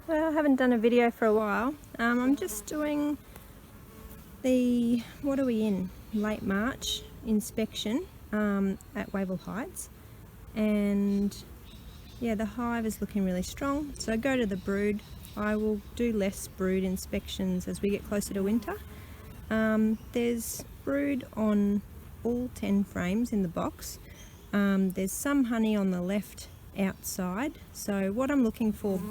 Well, I haven't done a video for a while. I'm just doing the, what are we in? Late March inspection at Wavell Heights, and yeah, the hive is looking really strong. So I go to the brood. I will do less brood inspections as we get closer to winter. There's brood on all 10 frames in the box. There's some honey on the left outside. So what I'm looking for,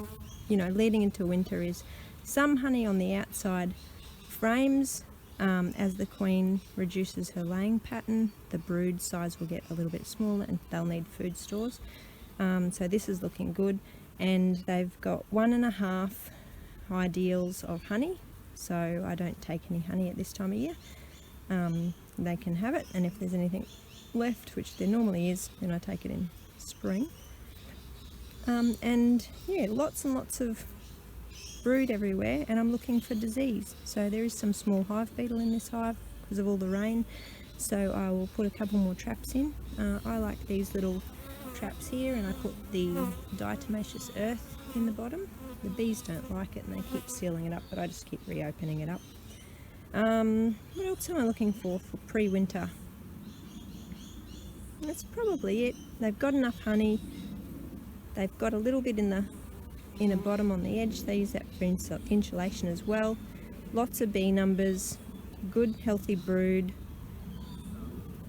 leading into winter is some honey on the outside frames. As the queen reduces her laying pattern, the brood size will get a little bit smaller and they'll need food stores. So this is looking good, and they've got 1.5 ideals of honey, so I don't take any honey at this time of year. They can have it, and if there's anything left, which there normally is, then I take it in spring. And yeah, lots and lots of brood everywhere, and I'm looking for disease. So there is some small hive beetle in this hive because of all the rain, so I will put a couple more traps in. I like these little traps here, and I put the diatomaceous earth in the bottom. The bees don't like it and they keep sealing it up, but I just keep reopening it up. What else am I looking for pre-winter? That's probably it. They've got enough honey. They've got a little bit in the inner bottom on the edge. They use that for insulation as well. Lots of bee numbers, good healthy brood,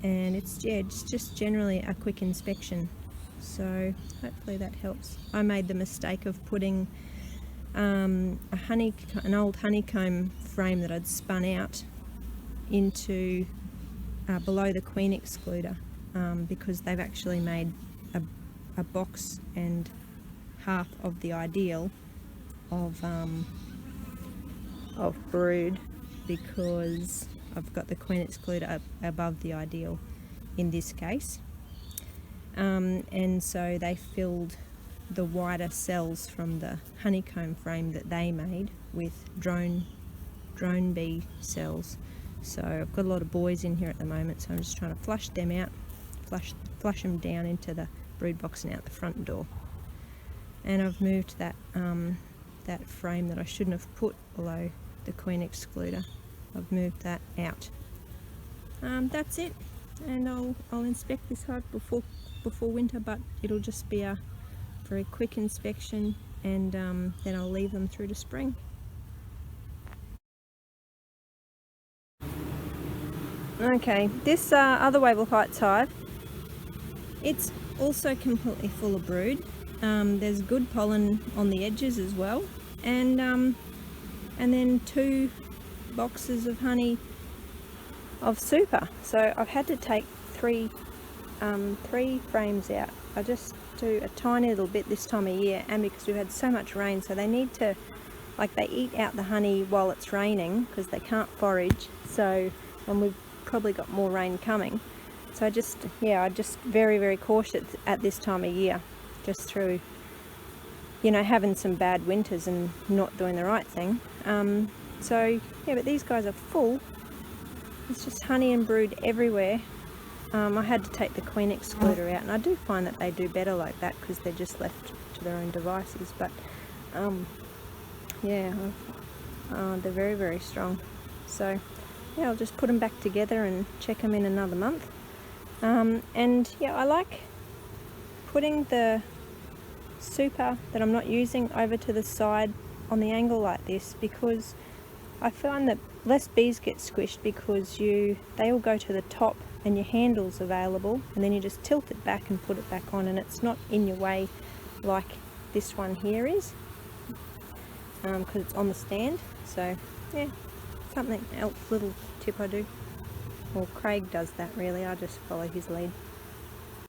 and it's just generally a quick inspection. So hopefully that helps. I made the mistake of putting an old honeycomb frame that I'd spun out into below the queen excluder, because they've actually made a box and half of the ideal of brood, because I've got the queen excluder above the ideal in this case. And so they filled the wider cells from the honeycomb frame that they made with drone bee cells. So I've got a lot of boys in here at the moment, so I'm just trying to flush them out, flush them down into the brood box and out the front door. And I've moved that that frame that I shouldn't have put below the queen excluder. I've moved that out. That's it, and I'll inspect this hive before winter, but it'll just be a very quick inspection, and then I'll leave them through to spring. Okay, this other Wavell Heights hive, it's also completely full of brood. There's good pollen on the edges as well, and then 2 boxes of honey of super. So I've had to take 3 frames out. I just do a tiny little bit this time of year, and because we've had so much rain, so they need to, they eat out the honey while it's raining because they can't forage. So, and we've probably got more rain coming. So I just very, very cautious at this time of year, just through, having some bad winters and not doing the right thing. So yeah, but these guys are full. It's just honey and brood everywhere. I had to take the queen excluder out, and I do find that they do better like that because they're just left to their own devices. But yeah, they're very, very strong. So yeah, I'll just put them back together and check them in another month. And yeah, I like putting the super that I'm not using over to the side on the angle like this, because I find that less bees get squished because they all go to the top and your handle's available, and then you just tilt it back and put it back on, and it's not in your way like this one here is, because it's on the stand. So yeah, something else, little tip I do. Well, Craig does that really, I just follow his lead.